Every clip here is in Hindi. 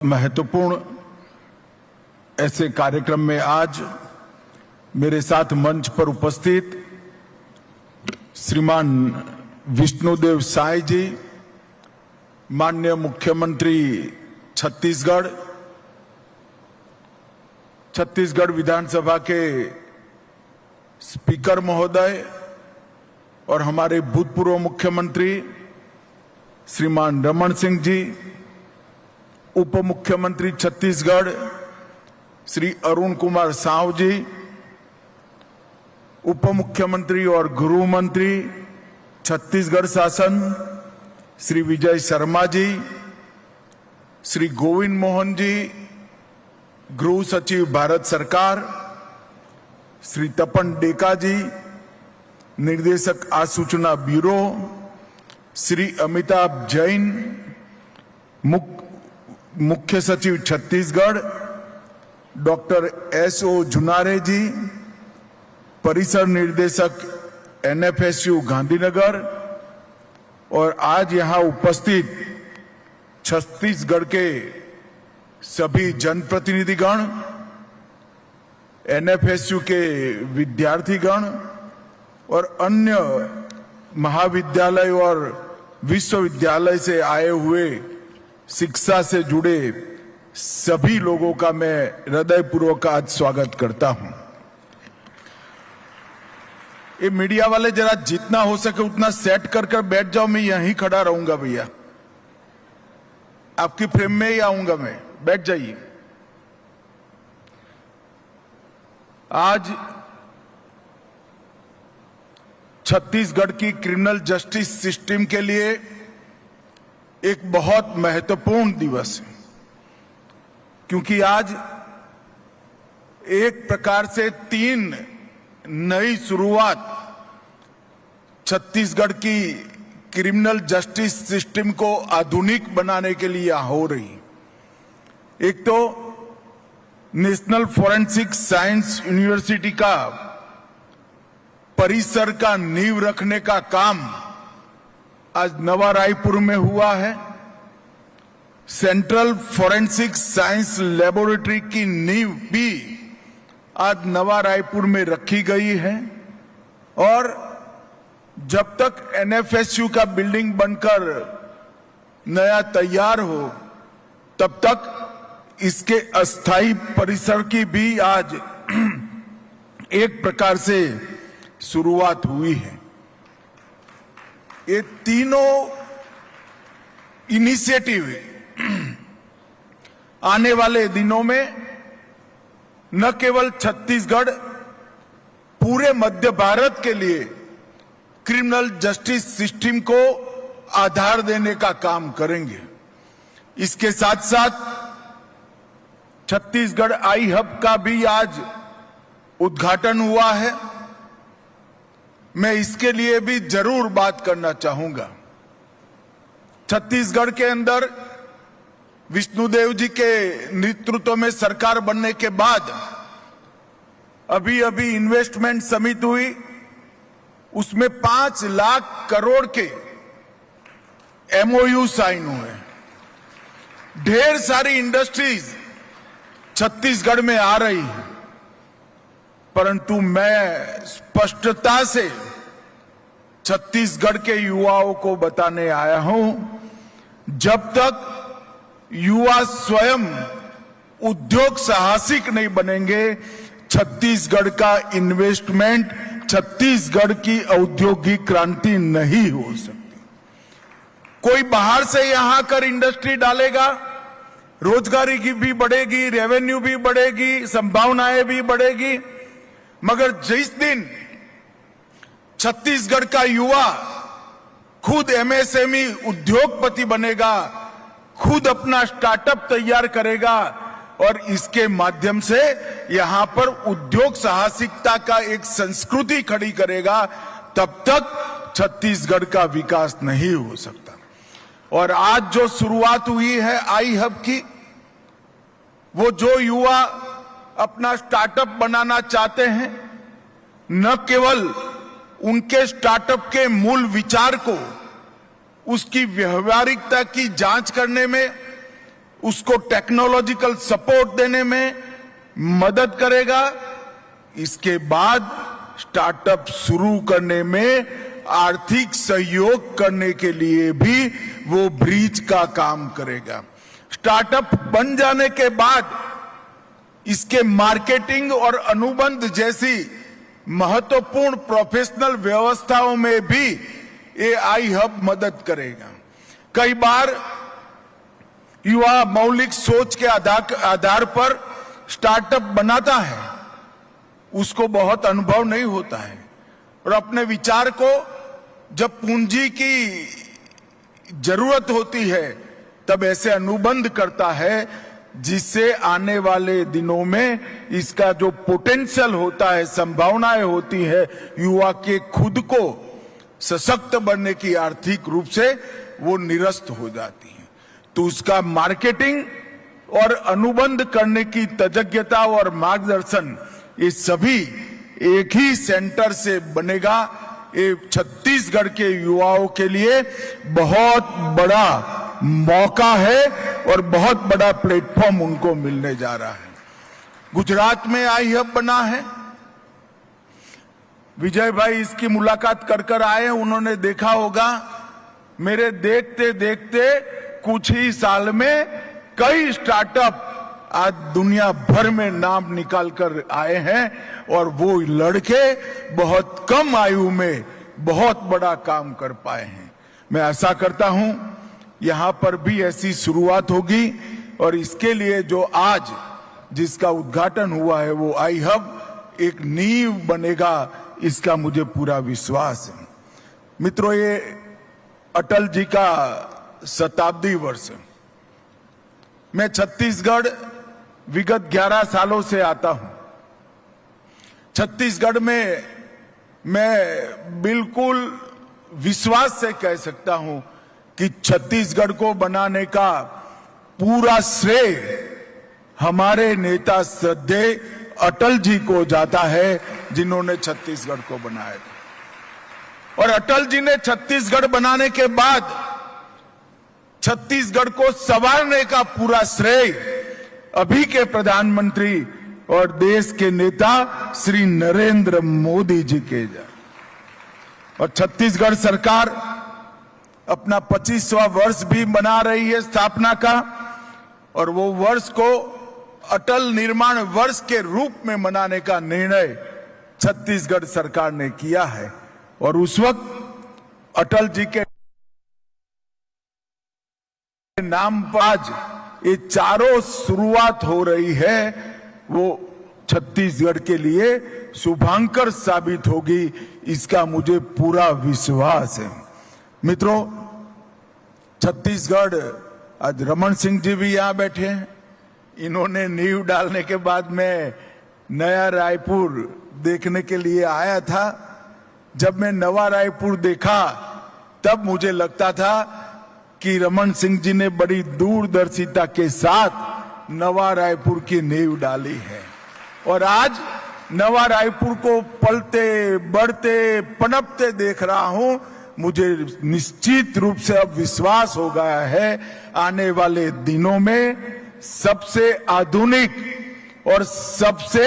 महत्वपूर्ण ऐसे कार्यक्रम में आज मेरे साथ मंच पर उपस्थित श्रीमान विष्णुदेव साय जी, माननीय मुख्यमंत्री छत्तीसगढ़ विधानसभा के स्पीकर महोदय और हमारे भूतपूर्व मुख्यमंत्री श्रीमान रमन सिंह जी, उप मुख्यमंत्री छत्तीसगढ़ श्री अरुण कुमार साव जी, उप मुख्यमंत्री और गृह मंत्री छत्तीसगढ़ शासन श्री विजय शर्मा जी, श्री गोविंद मोहन जी, गृह सचिव भारत सरकार श्री तपन डेका जी, निर्देशक आसूचना ब्यूरो श्री अमिताभ जैन, मुख्य सचिव छत्तीसगढ़ डॉक्टर S.O. जुनारे जी, परिसर निर्देशक NFSU गांधीनगर और आज यहां उपस्थित छत्तीसगढ़ के सभी जनप्रतिनिधिगण, NFSU के विद्यार्थीगण और अन्य महाविद्यालय और विश्वविद्यालय से आए हुए शिक्षा से जुड़े सभी लोगों का मैं हृदयपूर्वक आज स्वागत करता हूं। ये मीडिया वाले जरा जितना हो सके उतना सेट कर बैठ जाओ, मैं यहीं खड़ा रहूंगा भैया, आपकी फ्रेम में ही आऊंगा मैं, बैठ जाइए। आज छत्तीसगढ़ की क्रिमिनल जस्टिस सिस्टम के लिए एक बहुत महत्वपूर्ण दिवस है, क्योंकि आज एक प्रकार से 3 नई शुरुआत छत्तीसगढ़ की क्रिमिनल जस्टिस सिस्टम को आधुनिक बनाने के लिए हो रही। एक तो नेशनल फॉरेंसिक साइंस यूनिवर्सिटी का परिसर का नींव रखने का काम आज नवा रायपुर में हुआ है। सेंट्रल फॉरेंसिक साइंस लेबोरेटरी की नींव भी आज नवा रायपुर में रखी गई है और जब तक NFSU का बिल्डिंग बनकर नया तैयार हो तब तक इसके अस्थायी परिसर की भी आज एक प्रकार से शुरुआत हुई है। ये तीनों इनिशिएटिव आने वाले दिनों में न केवल छत्तीसगढ़, पूरे मध्य भारत के लिए क्रिमिनल जस्टिस सिस्टम को आधार देने का काम करेंगे। इसके साथ साथ छत्तीसगढ़ आई हब का भी आज उद्घाटन हुआ है। मैं इसके लिए भी जरूर बात करना चाहूंगा। छत्तीसगढ़ के अंदर विष्णुदेव जी के नेतृत्व में सरकार बनने के बाद अभी इन्वेस्टमेंट समिट हुई, उसमें 5 लाख करोड़ के MOU साइन हुए। ढेर सारी इंडस्ट्रीज छत्तीसगढ़ में आ रही है, परंतु मैं स्पष्टता से छत्तीसगढ़ के युवाओं को बताने आया हूं, जब तक युवा स्वयं उद्योग साहसिक नहीं बनेंगे, छत्तीसगढ़ का इन्वेस्टमेंट, छत्तीसगढ़ की औद्योगिक क्रांति नहीं हो सकती। कोई बाहर से यहां कर इंडस्ट्री डालेगा, रोजगारी की भी बढ़ेगी, रेवेन्यू भी बढ़ेगी, संभावनाएं भी बढ़ेगी, मगर जिस दिन छत्तीसगढ़ का युवा खुद MSME उद्योगपति बनेगा, खुद अपना स्टार्टअप तैयार करेगा और इसके माध्यम से यहां पर उद्योग साहसिकता का एक संस्कृति खड़ी करेगा, तब तक छत्तीसगढ़ का विकास नहीं हो सकता। और आज जो शुरुआत हुई है आई हब की, वो जो युवा अपना स्टार्टअप बनाना चाहते हैं, न केवल उनके स्टार्टअप के मूल विचार को, उसकी व्यवहारिकता की जांच करने में उसको टेक्नोलॉजिकल सपोर्ट देने में मदद करेगा। इसके बाद स्टार्टअप शुरू करने में आर्थिक सहयोग करने के लिए भी वो ब्रिज का काम करेगा। स्टार्टअप बन जाने के बाद इसके मार्केटिंग और अनुबंध जैसी महत्वपूर्ण प्रोफेशनल व्यवस्थाओं में भी ये आई हब मदद करेगा। कई बार युवा मौलिक सोच के आधार पर स्टार्टअप बनाता है, उसको बहुत अनुभव नहीं होता है और अपने विचार को जब पूंजी की जरूरत होती है तब ऐसे अनुबंध करता है जिससे आने वाले दिनों में इसका जो पोटेंशियल होता है, संभावनाएं होती है, युवा के खुद को सशक्त बनने की आर्थिक रूप से वो निरस्त हो जाती है। तो उसका मार्केटिंग और अनुबंध करने की तज्ञता और मार्गदर्शन ये सभी एक ही सेंटर से बनेगा। ये छत्तीसगढ़ के युवाओं के लिए बहुत बड़ा मौका है और बहुत बड़ा प्लेटफॉर्म उनको मिलने जा रहा है। गुजरात में आई हब बना है। विजय भाई इसकी मुलाकात कर आए, उन्होंने देखा होगा। मेरे देखते देखते कुछ ही साल में कई स्टार्टअप आज दुनिया भर में नाम निकाल कर आए हैं और वो लड़के बहुत कम आयु में बहुत बड़ा काम कर पाए हैं। मैं आशा करता हूं यहां पर भी ऐसी शुरुआत होगी और इसके लिए जो आज जिसका उद्घाटन हुआ है वो आई हब एक नींव बनेगा, इसका मुझे पूरा विश्वास है। मित्रों, ये अटल जी का शताब्दी वर्ष है। मैं छत्तीसगढ़ विगत 11 सालों से आता हूं। छत्तीसगढ़ में मैं बिल्कुल विश्वास से कह सकता हूं कि छत्तीसगढ़ को बनाने का पूरा श्रेय हमारे नेता श्रद्धेय अटल जी को जाता है, जिन्होंने छत्तीसगढ़ को बनाया था। और अटल जी ने छत्तीसगढ़ बनाने के बाद छत्तीसगढ़ को संवारने का पूरा श्रेय अभी के प्रधानमंत्री और देश के नेता श्री नरेंद्र मोदी जी के जा। और छत्तीसगढ़ सरकार अपना 25वां वर्ष भी मना रही है स्थापना का, और वो वर्ष को अटल निर्माण वर्ष के रूप में मनाने का निर्णय छत्तीसगढ़ सरकार ने किया है। और उस वक्त अटल जी के नाम पर आज ये चारों शुरुआत हो रही है, वो छत्तीसगढ़ के लिए शुभांकर साबित होगी, इसका मुझे पूरा विश्वास है। मित्रों, छत्तीसगढ़, आज रमन सिंह जी भी यहां बैठे हैं। इन्होंने नींव डालने के बाद मैं नया रायपुर देखने के लिए आया था। जब मैं नवा रायपुर देखा तब मुझे लगता था कि रमन सिंह जी ने बड़ी दूरदर्शिता के साथ नवा रायपुर की नींव डाली है। और आज नवा रायपुर को पलते बढ़ते पनपते देख रहा हूं। मुझे निश्चित रूप से अब विश्वास हो गया है आने वाले दिनों में सबसे आधुनिक और सबसे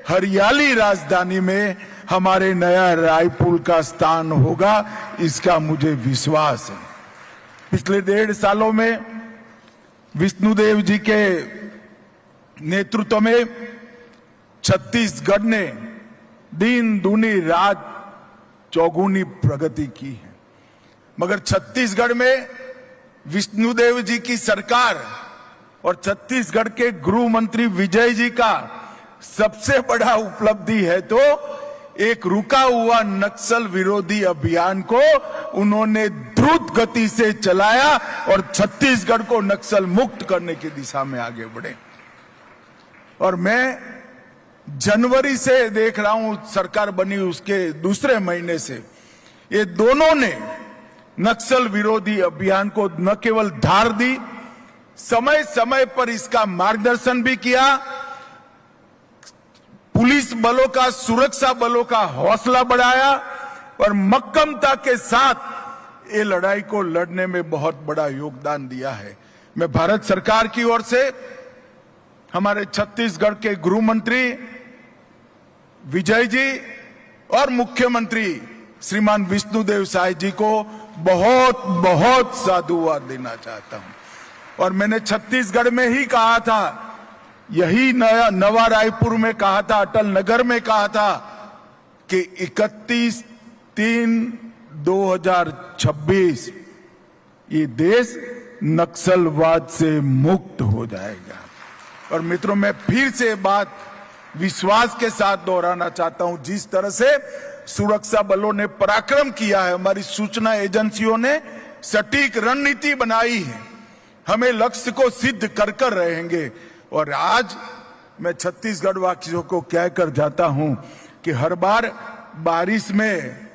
हरियाली राजधानी में हमारे नया रायपुर का स्थान होगा, इसका मुझे विश्वास है। पिछले 1.5 सालों में विष्णुदेव जी के नेतृत्व में छत्तीसगढ़ ने दिन दूनी रात चौगुनी प्रगति की है। मगर छत्तीसगढ़ में विष्णुदेव जी की सरकार और छत्तीसगढ़ के गृह मंत्री विजय जी का सबसे बड़ा उपलब्धि है तो एक रुका हुआ नक्सल विरोधी अभियान को उन्होंने द्रुत गति से चलाया और छत्तीसगढ़ को नक्सल मुक्त करने की दिशा में आगे बढ़े। और मैं जनवरी से देख रहा हूं, सरकार बनी उसके दूसरे महीने से ये दोनों ने नक्सल विरोधी अभियान को न केवल धार दी, समय समय पर इसका मार्गदर्शन भी किया। पुलिस बलों का, सुरक्षा बलों का हौसला बढ़ाया और मक्कमता के साथ ये लड़ाई को लड़ने में बहुत बड़ा योगदान दिया है। मैं भारत सरकार की ओर से हमारे छत्तीसगढ़ के गृह मंत्री विजय जी और मुख्यमंत्री श्रीमान विष्णुदेव साय जी को बहुत बहुत साधुवाद देना चाहता हूं। और मैंने छत्तीसगढ़ में ही कहा था, यही नवा रायपुर में कहा था, अटल नगर में कहा था कि 31/3/2026 ये देश नक्सलवाद से मुक्त हो जाएगा। और मित्रों, मैं फिर से बात विश्वास के साथ दोहराना चाहता हूं, जिस तरह से सुरक्षा बलों ने पराक्रम किया है, हमारी सूचना एजेंसियों ने सटीक रणनीति बनाई है, हमें लक्ष्य को सिद्ध कर कर रहेंगे। और आज मैं छत्तीसगढ़ वासियों को कहकर जाता हूं कि हर बार बारिश में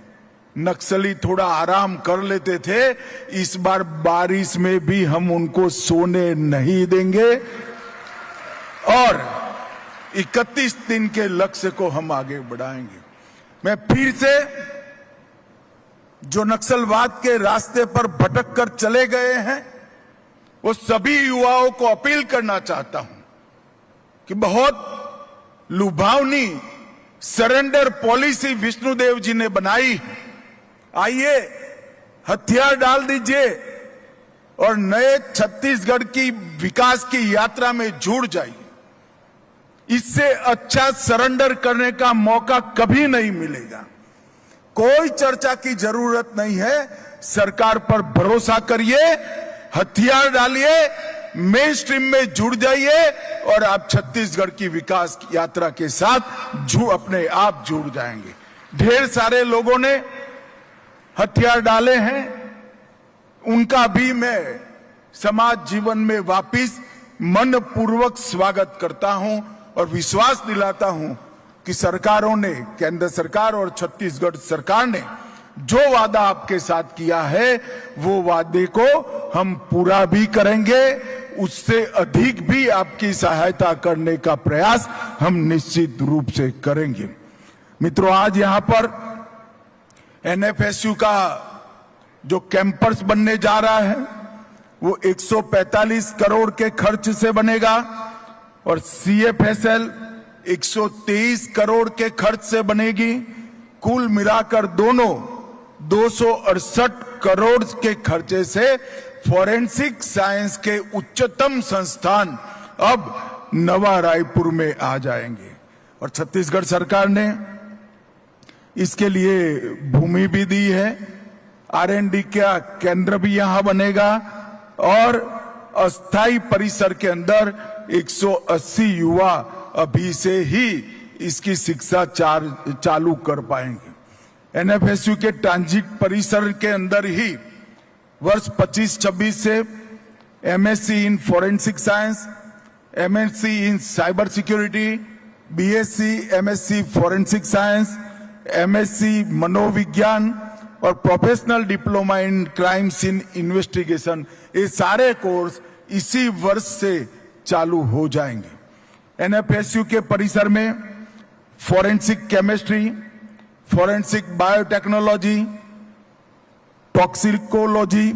नक्सली थोड़ा आराम कर लेते थे, इस बार बारिश में भी हम उनको सोने नहीं देंगे और 31 दिन के लक्ष्य को हम आगे बढ़ाएंगे। मैं फिर से जो नक्सलवाद के रास्ते पर भटक कर चले गए हैं, वो सभी युवाओं को अपील करना चाहता हूं कि बहुत लुभावनी सरेंडर पॉलिसी विष्णुदेव जी ने बनाई। आइए, हथियार डाल दीजिए और नए छत्तीसगढ़ की विकास की यात्रा में जुड़ जाइए। इससे अच्छा सरेंडर करने का मौका कभी नहीं मिलेगा। कोई चर्चा की जरूरत नहीं है, सरकार पर भरोसा करिए, हथियार डालिए, मेन स्ट्रीम में जुड़ जाइए और आप छत्तीसगढ़ की विकास की यात्रा के साथ अपने आप जुड़ जाएंगे। ढेर सारे लोगों ने हथियार डाले हैं, उनका भी मैं समाज जीवन में वापिस मनपूर्वक स्वागत करता हूं और विश्वास दिलाता हूं कि सरकारों ने, केंद्र सरकार और छत्तीसगढ़ सरकार ने जो वादा आपके साथ किया है, वो वादे को हम पूरा भी करेंगे, उससे अधिक भी आपकी सहायता करने का प्रयास हम निश्चित रूप से करेंगे। मित्रों, आज यहां पर एनएफएसयू का जो कैंपस बनने जा रहा है, वो 145 करोड़ के खर्च से बनेगा और सीएफएसएल 123 करोड़ के खर्च से बनेगी। कुल मिलाकर दोनों 268 करोड़ के खर्चे से फॉरेंसिक साइंस के उच्चतम संस्थान अब नवा रायपुर में आ जाएंगे। और छत्तीसगढ़ सरकार ने इसके लिए भूमि भी दी है, R&D का केंद्र भी यहां बनेगा और अस्थाई परिसर के अंदर 180 युवा अभी से ही इसकी शिक्षा चालू कर पाएंगे। एनएफएसयू के ट्रांजिट परिसर के अंदर ही वर्ष 25-26 से MSc in forensic science, MSc in cyber security, BSc MSc forensic science, MSc मनोविज्ञान और professional diploma in crimes in investigation, ये सारे कोर्स इसी वर्ष से चालू हो जाएंगे। एनएफएसयू के परिसर में forensic chemistry, forensic biotechnology, toxicology,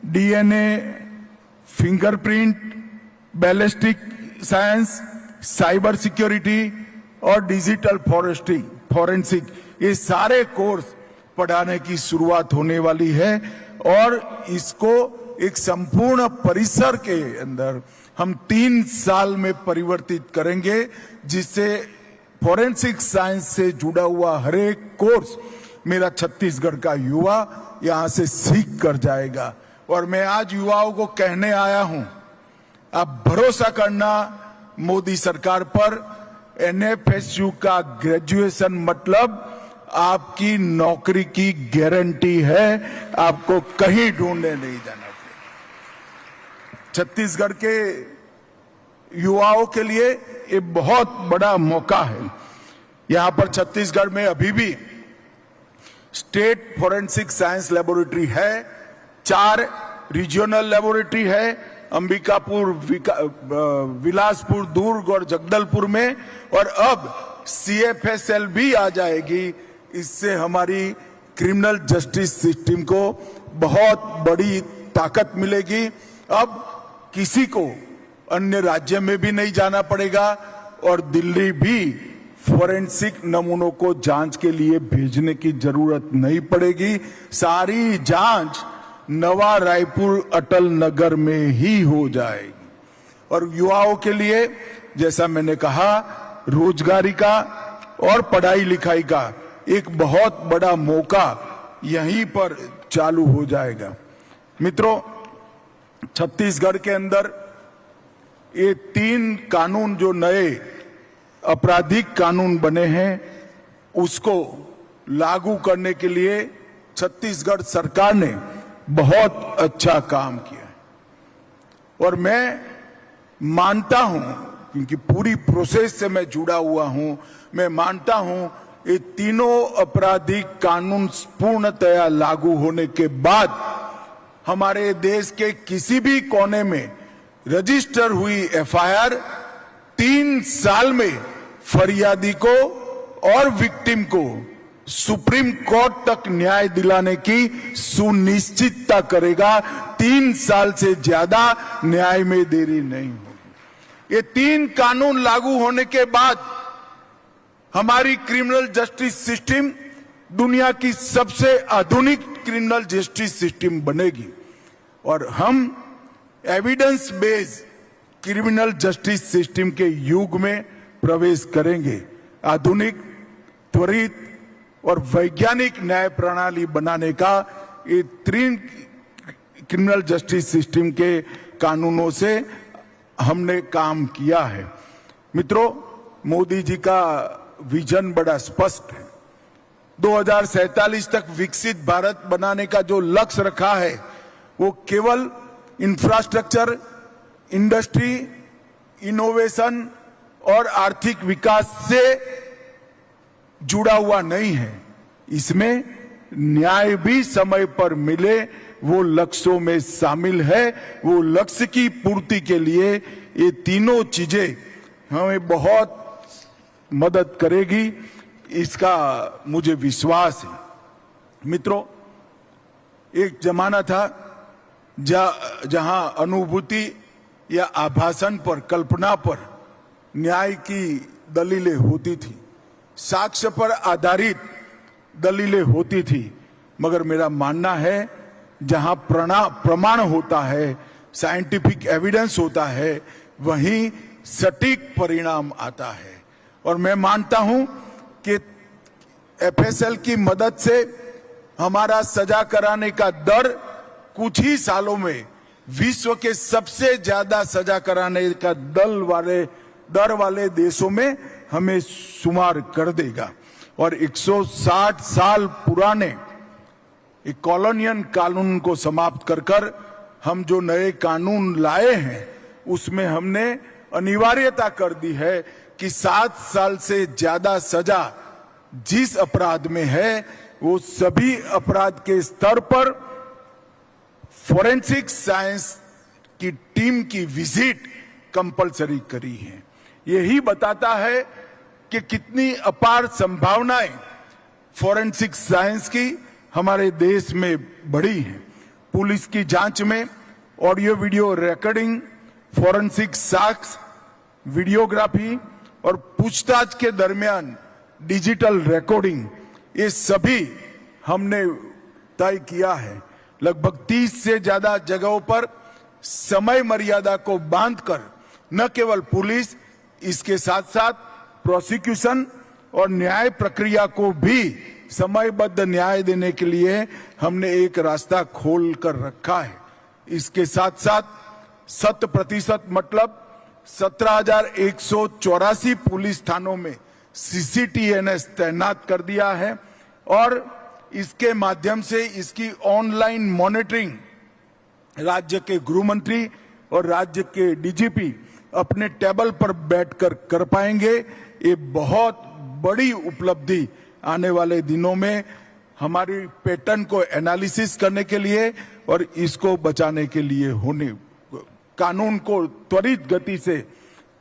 DNA, fingerprint, ballistic science, cyber security और डिजिटल फॉरेंसिक, ये सारे कोर्स पढ़ाने की शुरुआत होने वाली है और इसको एक संपूर्ण परिसर के अंदर हम 3 साल में परिवर्तित करेंगे, जिससे फॉरेंसिक साइंस से जुड़ा हुआ हर एक कोर्स मेरा छत्तीसगढ़ का युवा यहां से सीख कर जाएगा। और मैं आज युवाओं को कहने आया हूं, आप भरोसा करना मोदी सरकार पर। एनएफएसयू का ग्रेजुएशन मतलब आपकी नौकरी की गारंटी है, आपको कहीं ढूंढने नहीं जाना पड़ेगा। छत्तीसगढ़ के युवाओं के लिए ये बहुत बड़ा मौका है। यहां पर छत्तीसगढ़ में अभी भी स्टेट फॉरेंसिक साइंस लेबोरेटरी है, 4 रीजनल लेबोरेटरी है, अंबिकापुर, बिलासपुर, दुर्ग और जगदलपुर में, और अब सीएफएसएल भी आ जाएगी। इससे हमारी क्रिमिनल जस्टिस सिस्टम को बहुत बड़ी ताकत मिलेगी। अब किसी को अन्य राज्य में भी नहीं जाना पड़ेगा और दिल्ली भी फोरेंसिक नमूनों को जांच के लिए भेजने की जरूरत नहीं पड़ेगी। सारी जांच नवा रायपुर अटल नगर में ही हो जाएगी। और युवाओं के लिए जैसा मैंने कहा, रोजगारी का और पढ़ाई लिखाई का एक बहुत बड़ा मौका यहीं पर चालू हो जाएगा। मित्रों, छत्तीसगढ़ के अंदर ये 3 कानून जो नए आपराधिक कानून बने हैं उसको लागू करने के लिए छत्तीसगढ़ सरकार ने बहुत अच्छा काम किया है। और मैं मानता हूं, क्योंकि पूरी प्रोसेस से मैं जुड़ा हुआ हूं, मैं मानता हूं ये तीनों आपराधिक कानून पूर्णतया लागू होने के बाद हमारे देश के किसी भी कोने में रजिस्टर हुई एफआईआर 3 साल में फरियादी को और विक्टिम को सुप्रीम कोर्ट तक न्याय दिलाने की सुनिश्चितता करेगा। 3 साल से ज्यादा न्याय में देरी नहीं होगी। ये 3 कानून लागू होने के बाद हमारी क्रिमिनल जस्टिस सिस्टम दुनिया की सबसे आधुनिक क्रिमिनल जस्टिस सिस्टम बनेगी और हम evidence based criminal justice system के युग में प्रवेश करेंगे। आधुनिक, त्वरित और वैज्ञानिक न्याय प्रणाली बनाने का ये 3 क्रिमिनल जस्टिस सिस्टम के कानूनों से हमने काम किया है। मित्रों, मोदी जी का विजन बड़ा स्पष्ट है। 2047 तक विकसित भारत बनाने का जो लक्ष्य रखा है वो केवल इंफ्रास्ट्रक्चर, इंडस्ट्री, इनोवेशन और आर्थिक विकास से जुड़ा हुआ नहीं है। इसमें न्याय भी समय पर मिले वो लक्ष्यों में शामिल है। वो लक्ष्य की पूर्ति के लिए ये तीनों चीजें हमें बहुत मदद करेगी, इसका मुझे विश्वास है। मित्रों, एक जमाना था जहां अनुभूति या आभासन पर, कल्पना पर न्याय की दलीलें होती थी, साक्ष्य पर आधारित दलीलें होती थी। मगर मेरा मानना है जहां प्रमाण होता है, साइंटिफिक एविडेंस होता है, वहीं सटीक परिणाम आता है। और मैं मानता हूं कि एफएसएल की मदद से हमारा सजा कराने का दर कुछ ही सालों में विश्व के सबसे ज्यादा सजा कराने का दर वाले देशों में हमें शुमार कर देगा। और 160 साल पुराने एक कॉलोनियल कानून को समाप्त कर हम जो नए कानून लाए हैं उसमें हमने अनिवार्यता कर दी है कि 7 साल से ज्यादा सजा जिस अपराध में है वो सभी अपराध के स्तर पर फोरेंसिक साइंस की टीम की विजिट कंपलसरी करी है। यही बताता है कि कितनी अपार संभावनाएं फोरेंसिक साइंस की हमारे देश में बढ़ी हैं। पुलिस की जांच में ऑडियो वीडियो रिकॉर्डिंग, फोरेंसिक साक्ष्य, वीडियोग्राफी और पूछताछ के दरमियान डिजिटल रिकॉर्डिंग, ये सभी हमने तय किया है। लगभग 30 से ज्यादा जगहों पर समय मर्यादा को बांधकर न केवल पुलिस, इसके साथ साथ प्रोसिक्यूशन और न्याय प्रक्रिया को भी समयबद्ध न्याय देने के लिए हमने एक रास्ता खोल कर रखा है। इसके साथ साथ 100% मतलब 17,184 पुलिस थानों में सीसीटीएनएस तैनात कर दिया है और इसके माध्यम से इसकी ऑनलाइन मॉनिटरिंग राज्य के गृह मंत्री और राज्य के डीजीपी अपने टेबल पर बैठकर कर पाएंगे। ये बहुत बड़ी उपलब्धि आने वाले दिनों में हमारी पैटर्न को एनालिसिस करने के लिए और इसको बचाने के लिए होने, कानून को त्वरित गति से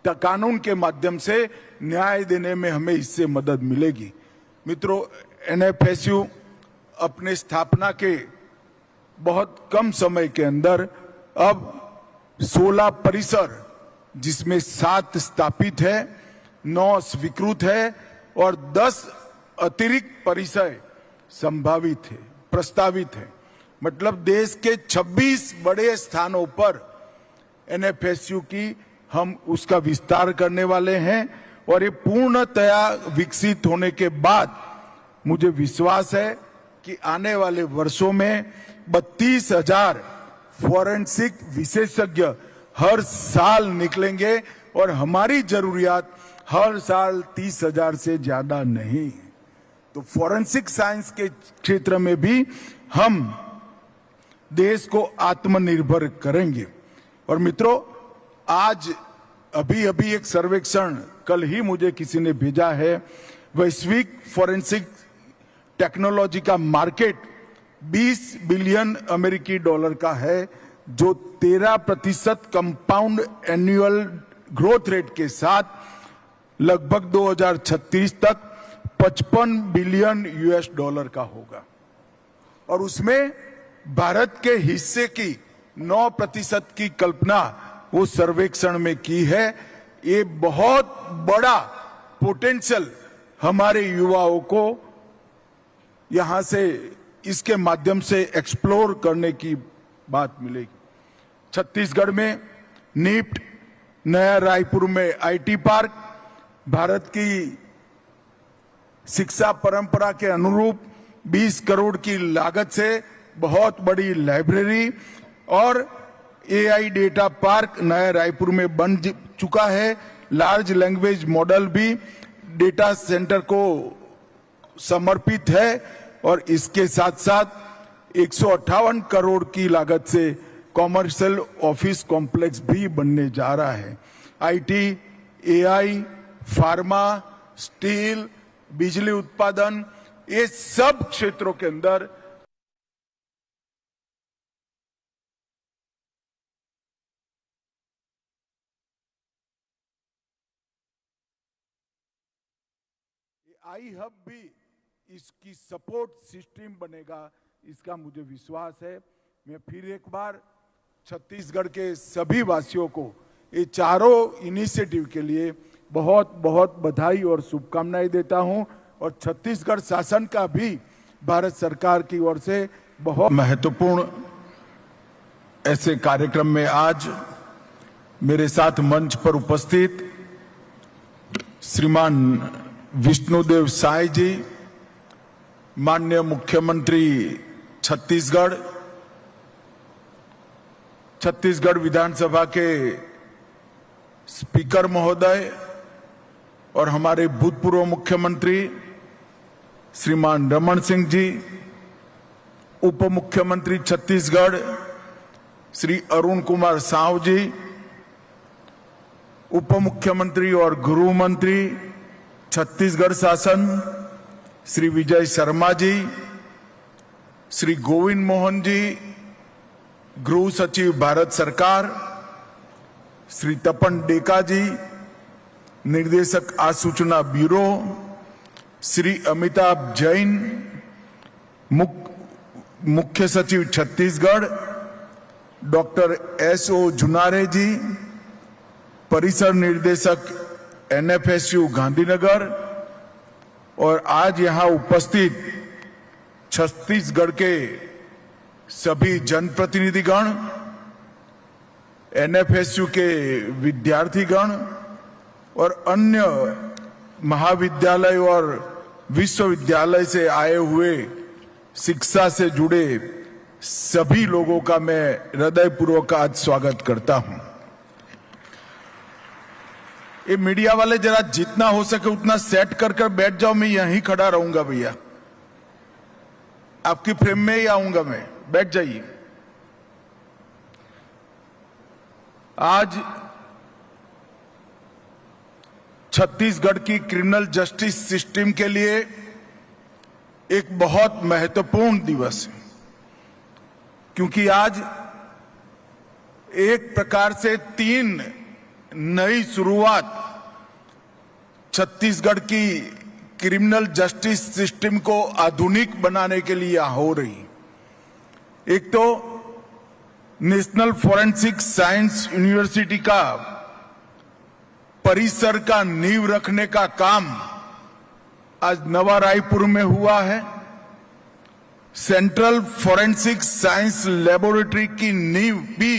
कानून के माध्यम से न्याय देने में हमें इससे मदद मिलेगी। मित्रों, एनएफएसयू अपने स्थापना के बहुत कम समय के अंदर अब 16 परिसर, जिसमें 7 स्थापित है, 9 स्वीकृत है और 10 अतिरिक्त परिसर संभावित है, प्रस्तावित है। मतलब देश के 26 बड़े स्थानों पर एनएफएसयू की हम उसका विस्तार करने वाले हैं और ये पूर्णतया विकसित होने के बाद मुझे विश्वास है कि आने वाले वर्षों में 32,000 फॉरेंसिक विशेषज्ञ हर साल निकलेंगे और हमारी जरूरियात हर साल 30,000 से ज्यादा नहीं है। तो फॉरेंसिक साइंस के क्षेत्र में भी हम देश को आत्मनिर्भर करेंगे। और मित्रों, आज अभी एक सर्वेक्षण कल ही मुझे किसी ने भेजा है, वैश्विक फॉरेंसिक टेक्नोलॉजी का मार्केट 20 बिलियन अमेरिकी डॉलर का है, जो 13% कंपाउंड एनुअल ग्रोथ रेट के साथ लगभग 2036 तक 55 बिलियन यूएस डॉलर का होगा। और उसमें भारत के हिस्से की 9% की कल्पना वो सर्वेक्षण में की है। ये बहुत बड़ा पोटेंशियल हमारे युवाओं को यहां से इसके माध्यम से एक्सप्लोर करने की बात मिलेगी। छत्तीसगढ़ में नीफ्ट, नया रायपुर में आईटी पार्क, भारत की शिक्षा परंपरा के अनुरूप 20 करोड़ की लागत से बहुत बड़ी लाइब्रेरी और एआई डेटा पार्क नया रायपुर में बन चुका है। लार्ज लैंग्वेज मॉडल भी डेटा सेंटर को समर्पित है और इसके साथ साथ 158 करोड़ की लागत से कॉमर्शियल ऑफिस कॉम्प्लेक्स भी बनने जा रहा है। आईटी, एआई, फार्मा, स्टील, बिजली उत्पादन, ये सब क्षेत्रों के अंदर आई हब भी इसकी सपोर्ट सिस्टम बनेगा, इसका मुझे विश्वास है। मैं फिर एक बार छत्तीसगढ़ के सभी वासियों को ये चारों इनिशिएटिव के लिए बहुत बहुत बधाई और शुभकामनाएं देता हूं और छत्तीसगढ़ शासन का भी भारत सरकार की ओर से बहुत महत्वपूर्ण ऐसे कार्यक्रम में आज मेरे साथ मंच पर उपस्थित श्रीमान विष्णुदेव साय जी, माननीय मुख्यमंत्री छत्तीसगढ़ विधानसभा के स्पीकर महोदय और हमारे भूतपूर्व मुख्यमंत्री श्रीमान रमन सिंह जी, उप मुख्यमंत्री छत्तीसगढ़ श्री अरुण कुमार साव जी, उप मुख्यमंत्री और गृह मंत्री छत्तीसगढ़ शासन श्री विजय शर्मा जी, श्री गोविंद मोहन जी, गृह सचिव भारत सरकार श्री तपन डेका जी, निर्देशक आसूचना ब्यूरो श्री अमिताभ जैन, मुख्य सचिव छत्तीसगढ़ डॉक्टर एसओ जुनारे जी, परिसर निर्देशक एनएफएसयू गांधीनगर और आज यहां उपस्थित छत्तीसगढ़ के सभी जनप्रतिनिधिगण, एनएफएसयू के विद्यार्थीगण और अन्य महाविद्यालय और विश्वविद्यालय से आए हुए शिक्षा से जुड़े सभी लोगों का मैं हृदयपूर्वक आज स्वागत करता हूं। ये मीडिया वाले जरा जितना हो सके उतना सेट कर कर बैठ जाओ, मैं यहीं खड़ा रहूंगा भैया, आपकी फ्रेम में ही आऊंगा मैं, बैठ जाइए। आज छत्तीसगढ़ की क्रिमिनल जस्टिस सिस्टम के लिए एक बहुत महत्वपूर्ण दिवस है, क्योंकि आज एक प्रकार से 3 नई शुरुआत छत्तीसगढ़ की क्रिमिनल जस्टिस सिस्टम को आधुनिक बनाने के लिए हो रही। एक तो नेशनल फॉरेंसिक साइंस यूनिवर्सिटी का परिसर का नींव रखने का काम आज नवा रायपुर में हुआ है। सेंट्रल फॉरेंसिक साइंस लेबोरेटरी की नींव भी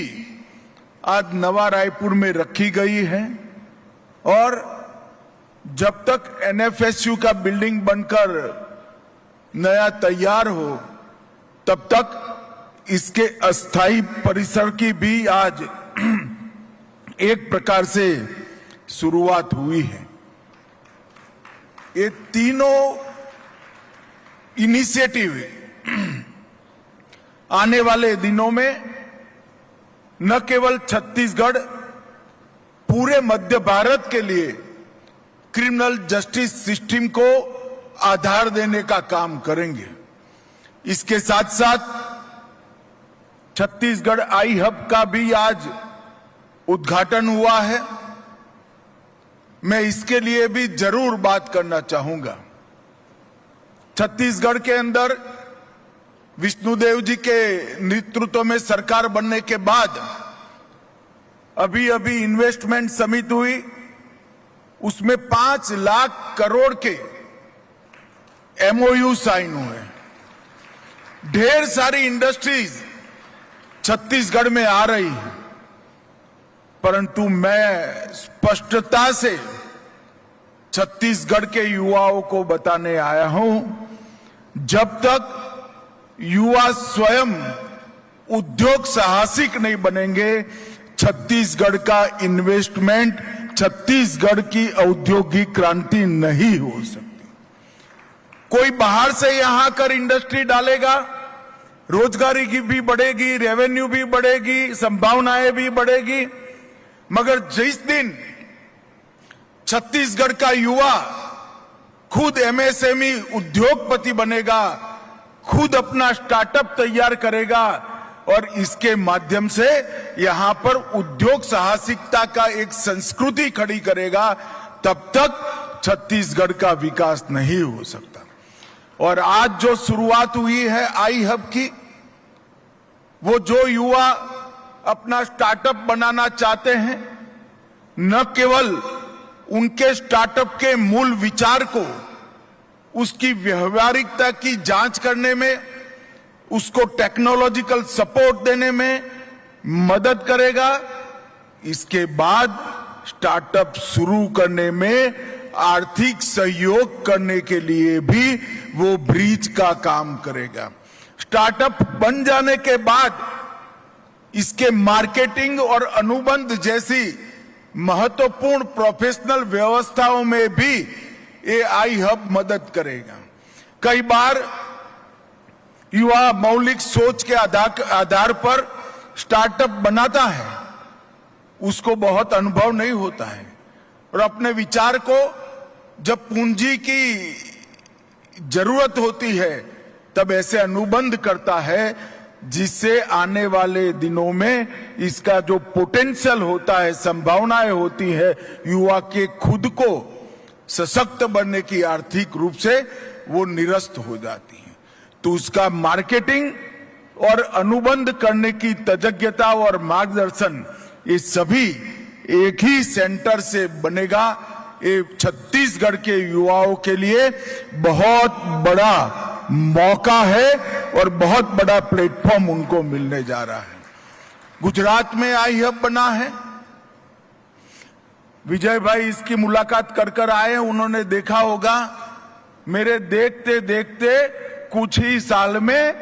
आज नवा रायपुर में रखी गई है और जब तक एनएफएसयू का बिल्डिंग बनकर नया तैयार हो तब तक इसके अस्थायी परिसर की भी आज एक प्रकार से शुरुआत हुई है। ये तीनों इनिशिएटिव आने वाले दिनों में न केवल छत्तीसगढ़, पूरे मध्य भारत के लिए क्रिमिनल जस्टिस सिस्टम को आधार देने का काम करेंगे। इसके साथ साथ छत्तीसगढ़ आई हब का भी आज उद्घाटन हुआ है। मैं इसके लिए भी जरूर बात करना चाहूंगा। छत्तीसगढ़ के अंदर विष्णुदेव जी के नेतृत्व में सरकार बनने के बाद अभी अभी इन्वेस्टमेंट समिट हुई, उसमें 5 लाख करोड़ के एमओयू साइन हुए। ढेर सारी इंडस्ट्रीज छत्तीसगढ़ में आ रही है, परंतु मैं स्पष्टता से छत्तीसगढ़ के युवाओं को बताने आया हूं, जब तक युवा स्वयं उद्योग साहसिक नहीं बनेंगे, छत्तीसगढ़ का इन्वेस्टमेंट, छत्तीसगढ़ की औद्योगिक क्रांति नहीं हो सकती। कोई बाहर से यहां कर इंडस्ट्री डालेगा, रोजगारी की भी बढ़ेगी, रेवेन्यू भी बढ़ेगी, संभावनाएं भी बढ़ेगी, मगर जिस दिन छत्तीसगढ़ का युवा खुद एमएसएमई उद्योगपति बनेगा, खुद अपना स्टार्टअप तैयार करेगा और इसके माध्यम से यहां पर उद्योग साहसिकता का एक संस्कृति खड़ी करेगा, तब तक छत्तीसगढ़ का विकास नहीं हो सकता। और आज जो शुरुआत हुई है आई हब की, वो जो युवा अपना स्टार्टअप बनाना चाहते हैं, न केवल उनके स्टार्टअप के मूल विचार को, उसकी व्यवहारिकता की जांच करने में, उसको टेक्नोलॉजिकल सपोर्ट देने में मदद करेगा, इसके बाद स्टार्टअप शुरू करने में आर्थिक सहयोग करने के लिए भी वो ब्रिज का काम करेगा। स्टार्टअप बन जाने के बाद इसके मार्केटिंग और अनुबंध जैसी महत्वपूर्ण प्रोफेशनल व्यवस्थाओं में भी ये आई हब मदद करेगा। कई बार युवा मौलिक सोच के आधार पर स्टार्टअप बनाता है, उसको बहुत अनुभव नहीं होता है और अपने विचार को जब पूंजी की जरूरत होती है तब ऐसे अनुबंध करता है, जिससे आने वाले दिनों में इसका जो पोटेंशियल होता है, संभावनाएं होती है, युवा के खुद को सशक्त बनने की आर्थिक रूप से वो निरस्त हो जाती है। तो उसका मार्केटिंग और अनुबंध करने की तज्ञता और मार्गदर्शन, ये सभी एक ही सेंटर से बनेगा। ये छत्तीसगढ़ के युवाओं के लिए बहुत बड़ा मौका है और बहुत बड़ा प्लेटफॉर्म उनको मिलने जा रहा है। गुजरात में आई हब बना है, विजय भाई इसकी मुलाकात कर आए, उन्होंने देखा होगा। मेरे देखते देखते कुछ ही साल में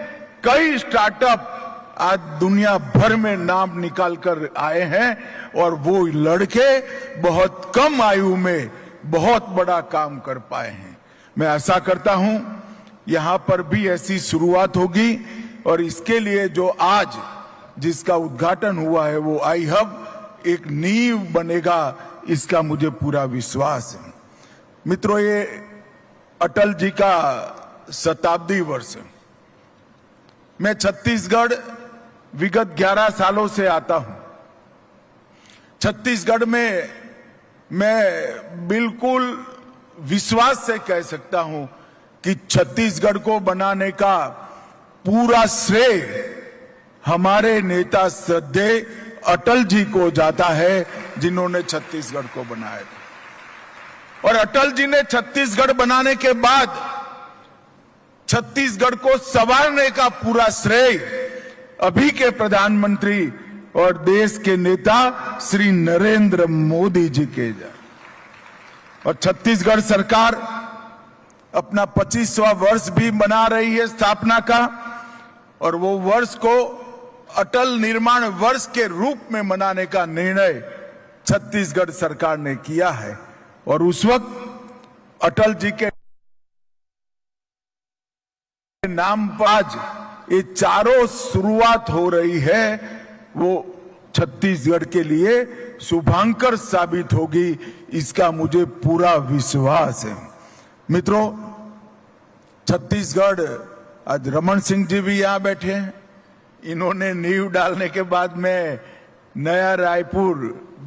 कई स्टार्टअप आज दुनिया भर में नाम निकाल कर आए हैं और वो लड़के बहुत कम आयु में बहुत बड़ा काम कर पाए हैं। मैं आशा करता हूं यहां पर भी ऐसी शुरुआत होगी और इसके लिए जो आज जिसका उद्घाटन हुआ है वो आई हब एक नींव बनेगा, इसका मुझे पूरा विश्वास है। मित्रों, ये अटल जी का शताब्दी वर्ष है। मैं छत्तीसगढ़ विगत 11 सालों से आता हूं। छत्तीसगढ़ में मैं बिल्कुल विश्वास से कह सकता हूं कि छत्तीसगढ़ को बनाने का पूरा श्रेय हमारे नेता श्रद्धेय अटल जी को जाता है, जिन्होंने छत्तीसगढ़ को बनाया। और अटल जी ने छत्तीसगढ़ बनाने के बाद छत्तीसगढ़ को संवारने का पूरा श्रेय अभी के प्रधानमंत्री और देश के नेता श्री नरेंद्र मोदी जी के जा। और छत्तीसगढ़ सरकार अपना 25वां वर्ष भी मना रही है स्थापना का, और वो वर्ष को अटल निर्माण वर्ष के रूप में मनाने का निर्णय छत्तीसगढ़ सरकार ने किया है। और उस वक्त अटल जी के नाम पर आज ये चारों शुरुआत हो रही है, वो छत्तीसगढ़ के लिए शुभांकर साबित होगी, इसका मुझे पूरा विश्वास है। मित्रों, छत्तीसगढ़, आज रमन सिंह जी भी यहां बैठे हैं, इन्होंने नींव डालने के बाद मैं नया रायपुर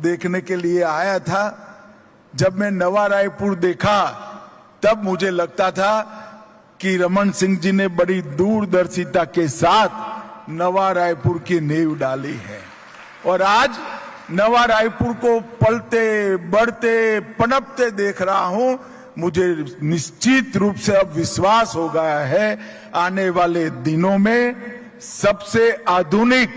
देखने के लिए आया था। जब मैं नवा रायपुर देखा तब मुझे लगता था कि रमन सिंह जी ने बड़ी दूरदर्शिता के साथ नवा रायपुर की नींव डाली है। और आज नवा रायपुर को पलते बढ़ते पनपते देख रहा हूं। मुझे निश्चित रूप से अब विश्वास हो गया है, आने वाले दिनों में सबसे आधुनिक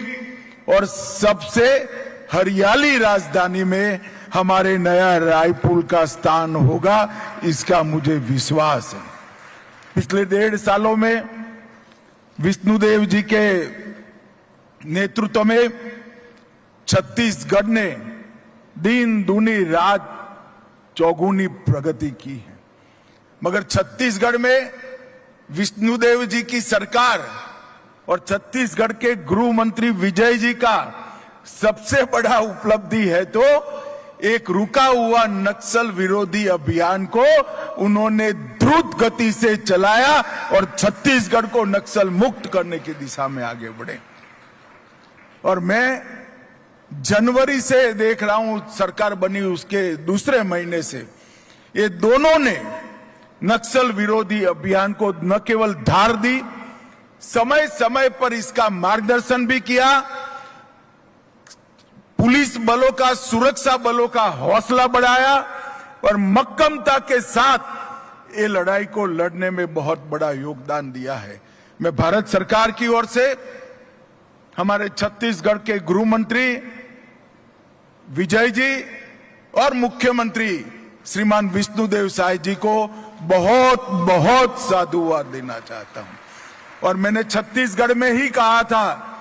और सबसे हरियाली राजधानी में हमारे नया रायपुर का स्थान होगा, इसका मुझे विश्वास है। पिछले 1.5 सालों में विष्णुदेव जी के नेतृत्व में छत्तीसगढ़ ने दिन दूनी रात चौगुनी प्रगति की है। मगर छत्तीसगढ़ में विष्णुदेव जी की सरकार और छत्तीसगढ़ के गृह मंत्री विजय जी का सबसे बड़ा उपलब्धि है तो एक रुका हुआ नक्सल विरोधी अभियान को उन्होंने द्रुत गति से चलाया और छत्तीसगढ़ को नक्सल मुक्त करने की दिशा में आगे बढ़े। और मैं जनवरी से देख रहा हूं, सरकार बनी उसके दूसरे महीने से ये दोनों ने नक्सल विरोधी अभियान को न केवल धार दी, समय समय पर इसका मार्गदर्शन भी किया, पुलिस बलों का, सुरक्षा बलों का हौसला बढ़ाया और मक्कमता के साथ ये लड़ाई को लड़ने में बहुत बड़ा योगदान दिया है। मैं भारत सरकार की ओर से हमारे छत्तीसगढ़ के गृह मंत्री विजय जी और मुख्यमंत्री श्रीमान विष्णुदेव साय जी को बहुत बहुत साधुवाद देना चाहता हूं। और मैंने छत्तीसगढ़ में ही कहा था,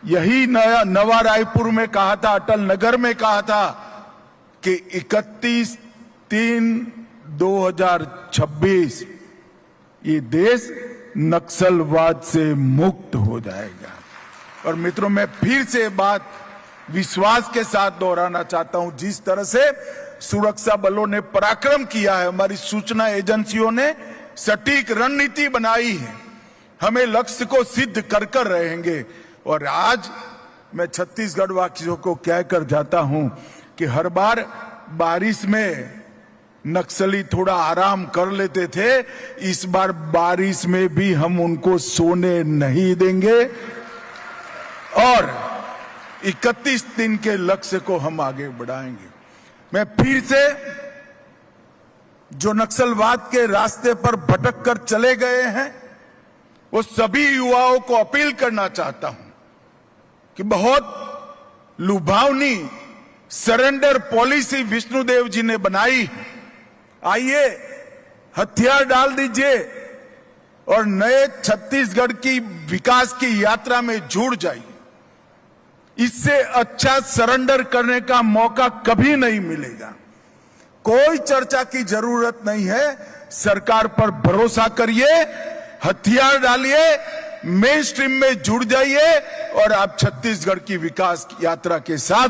यही नवा रायपुर में कहा था, अटल नगर में कहा था कि 31/3/2026 ये देश नक्सलवाद से मुक्त हो जाएगा। और मित्रों, मैं फिर से बात विश्वास के साथ दोहराना चाहता हूं, जिस तरह से सुरक्षा बलों ने पराक्रम किया है, हमारी सूचना एजेंसियों ने सटीक रणनीति बनाई है, हमें लक्ष्य को सिद्ध कर रहेंगे। और आज मैं छत्तीसगढ़ वासियों को कहकर जाता हूं कि हर बार बारिश में नक्सली थोड़ा आराम कर लेते थे, इस बार बारिश में भी हम उनको सोने नहीं देंगे और 31 दिन के लक्ष्य को हम आगे बढ़ाएंगे। मैं फिर से जो नक्सलवाद के रास्ते पर भटक कर चले गए हैं, वो सभी युवाओं को अपील करना चाहता हूं कि बहुत लुभावनी सरेंडर पॉलिसी विष्णुदेव जी ने बनाई। आइए, हथियार डाल दीजिए और नए छत्तीसगढ़ की विकास की यात्रा में जुड़ जाइए। इससे अच्छा सरेंडर करने का मौका कभी नहीं मिलेगा। कोई चर्चा की जरूरत नहीं है, सरकार पर भरोसा करिए, हथियार डालिए, मेन स्ट्रीम में जुड़ जाइए और आप छत्तीसगढ़ की विकास यात्रा के साथ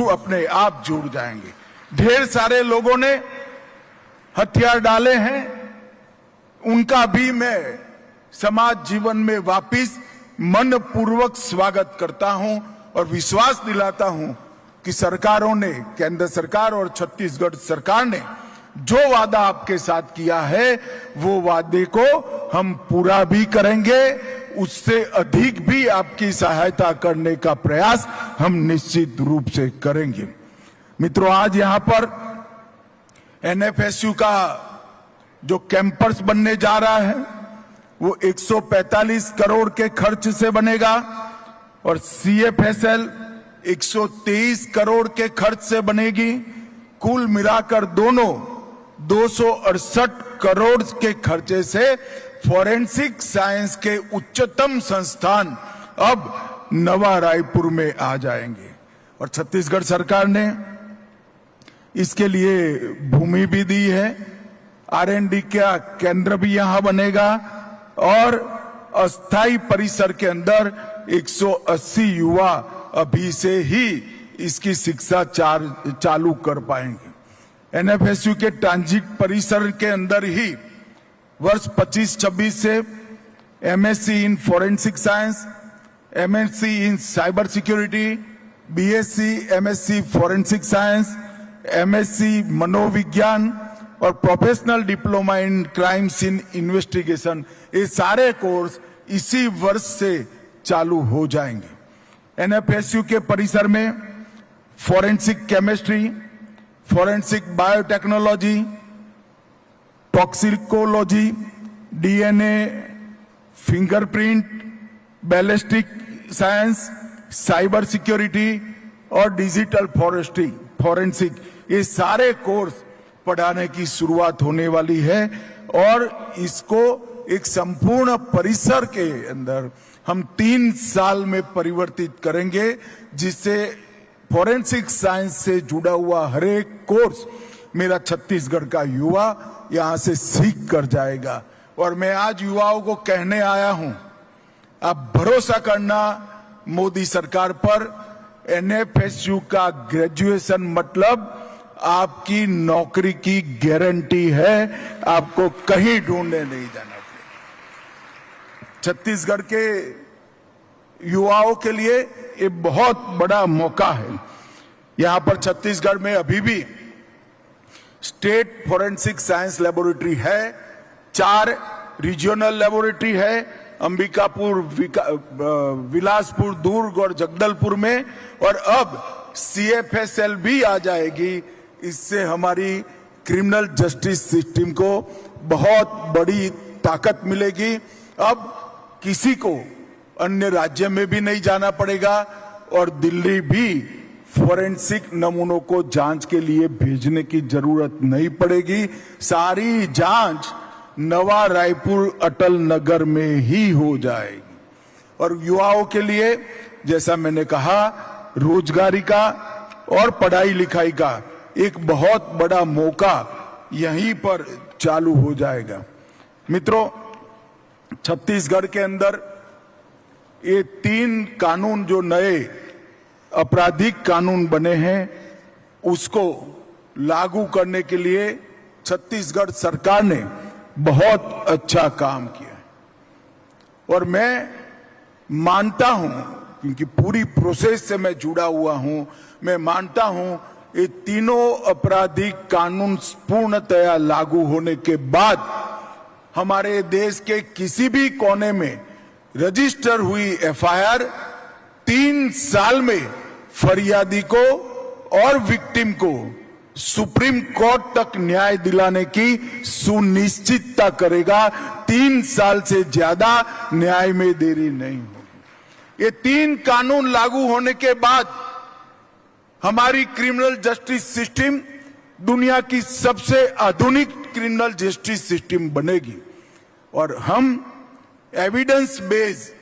अपने आप जुड़ जाएंगे। ढेर सारे लोगों ने हथियार डाले हैं, उनका भी मैं समाज जीवन में वापिस मन पूर्वक स्वागत करता हूं और विश्वास दिलाता हूं कि सरकारों ने, केंद्र सरकार और छत्तीसगढ़ सरकार ने जो वादा आपके साथ किया है, वो वादे को हम पूरा भी करेंगे, उससे अधिक भी आपकी सहायता करने का प्रयास हम निश्चित रूप से करेंगे। मित्रों, आज यहां पर एनएफएसयू का जो कैंपस बनने जा रहा है वो 145 करोड़ के खर्च से बनेगा और सीएफएसएल 123 करोड़ के खर्च से बनेगी। कुल मिलाकर दोनों 268 करोड़ के खर्चे से फॉरेंसिक साइंस के उच्चतम संस्थान अब नवा रायपुर में आ जाएंगे और छत्तीसगढ़ सरकार ने इसके लिए भूमि भी दी है। R&D का केंद्र भी यहां बनेगा और अस्थायी परिसर के अंदर 180 युवा अभी से ही इसकी शिक्षा चालू कर पाएंगे। एनएफएसयू के ट्रांजिट परिसर के अंदर ही वर्ष 25-26 से MSc in forensic science, MSc in cyber security, BSc MSc forensic science, MSc मनोविज्ञान और professional diploma in crimes in investigation, ये सारे कोर्स इसी वर्ष से चालू हो जाएंगे। एनएफएसयू के परिसर में forensic chemistry, forensic biotechnology, toxicology, DNA, fingerprint, ballistic science, cyber security और डिजिटल फॉरेंसिक, ये सारे कोर्स पढ़ाने की शुरुआत होने वाली है और इसको एक संपूर्ण परिसर के अंदर हम 3 साल में परिवर्तित करेंगे, जिससे फॉरेंसिक साइंस से जुड़ा हुआ हर एक कोर्स मेरा छत्तीसगढ़ का युवा यहां से सीख कर जाएगा। और मैं आज युवाओं को कहने आया हूं, आप भरोसा करना मोदी सरकार पर। एनएफएसयू का ग्रेजुएशन मतलब आपकी नौकरी की गारंटी है, आपको कहीं ढूंढने नहीं जाना पड़ेगा। छत्तीसगढ़ के युवाओं के लिए ये बहुत बड़ा मौका है। यहां पर छत्तीसगढ़ में अभी भी स्टेट फॉरेंसिक साइंस लेबोरेटरी है, 4 रीजनल लेबोरेटरी है, अंबिकापुर, बिलासपुर, दुर्ग और जगदलपुर में, और अब सीएफएसएल भी आ जाएगी। इससे हमारी क्रिमिनल जस्टिस सिस्टम को बहुत बड़ी ताकत मिलेगी। अब किसी को अन्य राज्य में भी नहीं जाना पड़ेगा और दिल्ली भी फॉरेंसिक नमूनों को जांच के लिए भेजने की जरूरत नहीं पड़ेगी। सारी जांच नवा रायपुर अटल नगर में ही हो जाएगी। और युवाओं के लिए, जैसा मैंने कहा, रोजगारी का और पढ़ाई लिखाई का एक बहुत बड़ा मौका यहीं पर चालू हो जाएगा। मित्रों, छत्तीसगढ़ के अंदर ये 3 कानून जो नए आपराधिक कानून बने हैं उसको लागू करने के लिए छत्तीसगढ़ सरकार ने बहुत अच्छा काम किया और मैं मानता हूं, क्योंकि पूरी प्रोसेस से मैं जुड़ा हुआ हूं, मैं मानता हूं ये तीनों आपराधिक कानून पूर्णतया लागू होने के बाद हमारे देश के किसी भी कोने में रजिस्टर हुई एफआईआर 3 साल में फरियादी को और विक्टिम को सुप्रीम कोर्ट तक न्याय दिलाने की सुनिश्चितता करेगा। 3 साल से ज्यादा न्याय में देरी नहीं होगी। ये 3 कानून लागू होने के बाद हमारी क्रिमिनल जस्टिस सिस्टम दुनिया की सबसे आधुनिक क्रिमिनल जस्टिस सिस्टम बनेगी और हम evidence based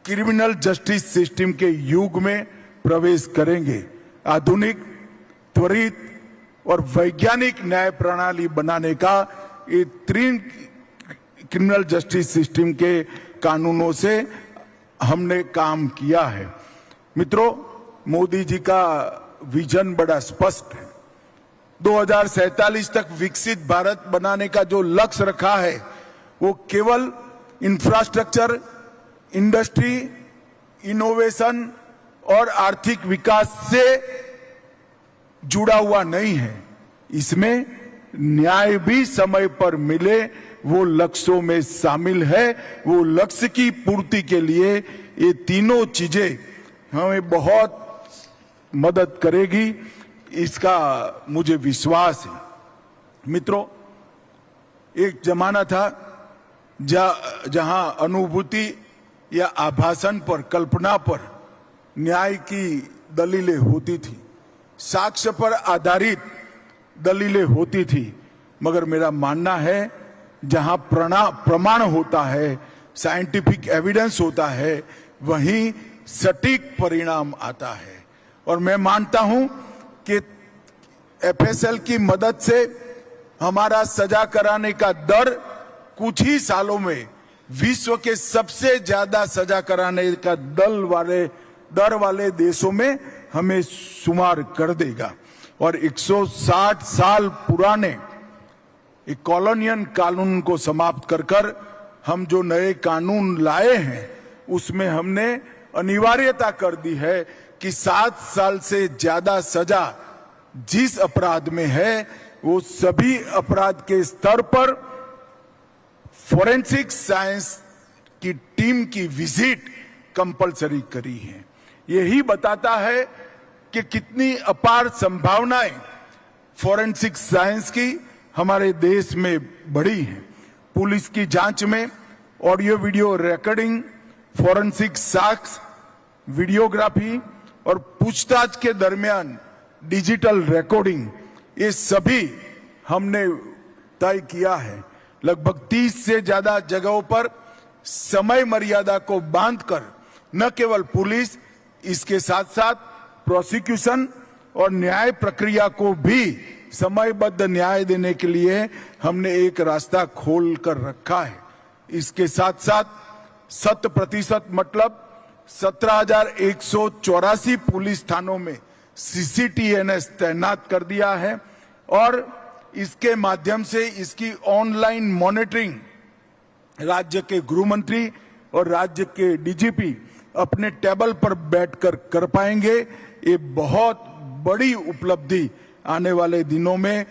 criminal justice system के युग में प्रवेश करेंगे। आधुनिक, त्वरित और वैज्ञानिक न्याय प्रणाली बनाने का ये 3 क्रिमिनल जस्टिस सिस्टम के कानूनों से हमने काम किया है। मित्रों, मोदी जी का विजन बड़ा स्पष्ट है। 2047 तक विकसित भारत बनाने का जो लक्ष्य रखा है वो केवल इंफ्रास्ट्रक्चर, इंडस्ट्री, इनोवेशन और आर्थिक विकास से जुड़ा हुआ नहीं है। इसमें न्याय भी समय पर मिले, वो लक्ष्यों में शामिल है। वो लक्ष्य की पूर्ति के लिए ये तीनों चीजें हमें बहुत मदद करेगी, इसका मुझे विश्वास है। मित्रों, एक जमाना था जहां अनुभूति या आभासन पर, कल्पना पर न्याय की दलीलें होती थी, साक्ष्य पर आधारित दलीलें होती थी, मगर मेरा मानना है जहां प्रमाण होता है, साइंटिफिक एविडेंस होता है, वहीं सटीक परिणाम आता है। और मैं मानता हूं कि एफएसएल की मदद से हमारा सजा कराने का दर कुछ ही सालों में विश्व के सबसे ज्यादा सजा कराने का दर वाले देशों में हमें शुमार कर देगा। और 160 साल पुराने एक कॉलोनियल कानून को समाप्त कर हम जो नए कानून लाए हैं, उसमें हमने अनिवार्यता कर दी है कि 7 साल से ज्यादा सजा जिस अपराध में है, वो सभी अपराध के स्तर पर फोरेंसिक साइंस की टीम की विजिट कंपलसरी करी है। यही बताता है कि कितनी अपार संभावनाएं फोरेंसिक साइंस की हमारे देश में बढ़ी हैं। पुलिस की जांच में ऑडियो वीडियो रिकॉर्डिंग, फोरेंसिक साक्ष्य, वीडियोग्राफी और पूछताछ के दरमियान डिजिटल रिकॉर्डिंग, ये सभी हमने तय किया है। लगभग 30 से ज्यादा जगहों पर समय मर्यादा को बांधकर न केवल पुलिस, इसके साथ साथ प्रोसिक्यूशन और न्याय प्रक्रिया को भी समयबद्ध न्याय देने के लिए हमने एक रास्ता खोल कर रखा है। इसके साथ साथ 100% मतलब 17,184 पुलिस थानों में CCTNS तैनात कर दिया है और इसके माध्यम से इसकी ऑनलाइन मॉनिटरिंग राज्य के गृह मंत्री और राज्य के डीजीपी अपने टेबल पर बैठकर कर पाएंगे। ये बहुत बड़ी उपलब्धि आने वाले दिनों में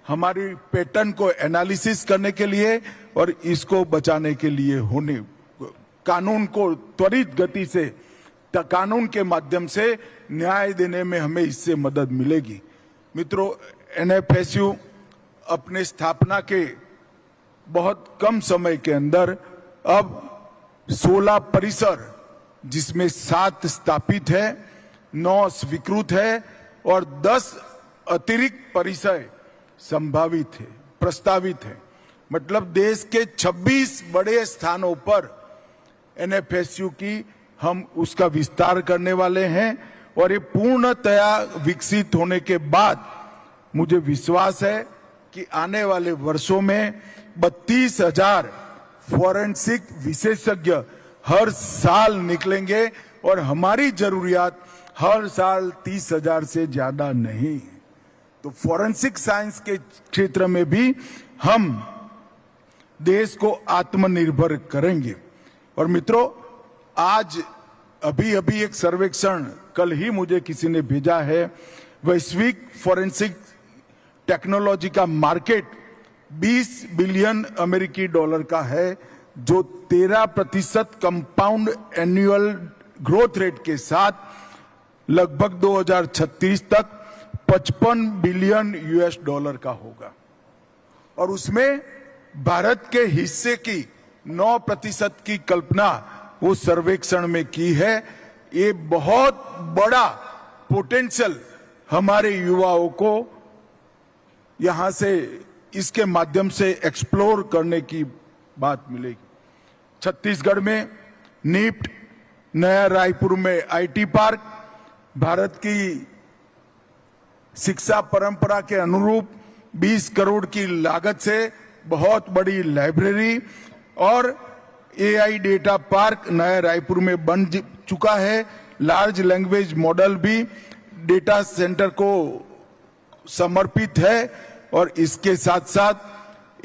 हमारी पैटर्न को एनालिसिस करने के लिए और इसको बचाने के लिए होने, कानून को त्वरित गति से कानून के माध्यम से न्याय देने में हमें इससे मदद मिलेगी। मित्रों, NFSU अपने स्थापना के बहुत कम समय के अंदर अब 16 परिसर, जिसमें 7 स्थापित है, 9 स्वीकृत है और 10 अतिरिक्त परिसर संभावित है, प्रस्तावित है। मतलब देश के 26 बड़े स्थानों पर NFSU की हम उसका विस्तार करने वाले हैं और ये पूर्णतया विकसित होने के बाद मुझे विश्वास है कि आने वाले वर्षों में 32,000 फोरेंसिक विशेषज्ञ हर साल निकलेंगे और हमारी जरूरियात हर साल 30,000 से ज्यादा नहीं है। तो फोरेंसिक साइंस के क्षेत्र में भी हम देश को आत्मनिर्भर करेंगे। और मित्रों, आज अभी एक सर्वेक्षण कल ही मुझे किसी ने भेजा है, वैश्विक फोरेंसिक टेक्नोलॉजी का मार्केट 20 बिलियन अमेरिकी डॉलर का है, जो 13% कंपाउंड एनुअल ग्रोथ रेट के साथ लगभग 2036 तक 55 बिलियन US डॉलर का होगा। और उसमें भारत के हिस्से की 9% की कल्पना वो सर्वेक्षण में की है। ये बहुत बड़ा पोटेंशियल हमारे युवाओं को यहां से इसके माध्यम से एक्सप्लोर करने की बात मिलेगी। छत्तीसगढ़ में निफ्ट, नया रायपुर में IT पार्क, भारत की शिक्षा परंपरा के अनुरूप 20 करोड़ की लागत से बहुत बड़ी लाइब्रेरी और AI डेटा पार्क नया रायपुर में बन चुका है। लार्ज लैंग्वेज मॉडल भी डेटा सेंटर को समर्पित है और इसके साथ साथ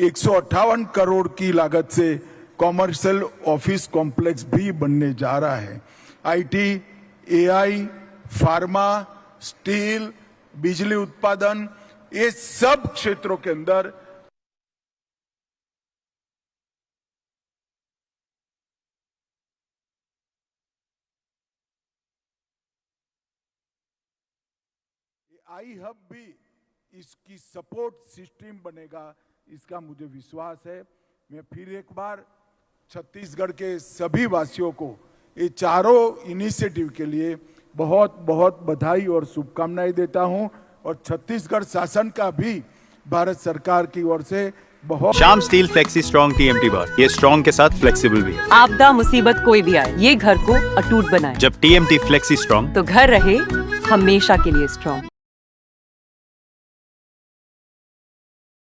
158 करोड़ की लागत से कॉमर्शियल ऑफिस कॉम्प्लेक्स भी बनने जा रहा है। IT, AI, फार्मा, स्टील, बिजली उत्पादन, ये सब क्षेत्रों के अंदर आई हब भी इसकी सपोर्ट सिस्टम बनेगा, इसका मुझे विश्वास है। मैं फिर एक बार छत्तीसगढ़ के सभी वासियों को ये चारों इनिशिएटिव के लिए बहुत बहुत बधाई और शुभकामनाएं देता हूं, और छत्तीसगढ़ शासन का भी भारत सरकार की ओर से बहुत। Shyam steel flexi strong TMT बार, ये स्ट्रॉन्ग के साथ फ्लेक्सिबल भी है। आपदा मुसीबत कोई भी आए, ये घर को अटूट बनाए। जब टीएमटी फ्लेक्सी स्ट्रॉन्ग, तो घर रहे हमेशा के लिए स्ट्रॉन्ग।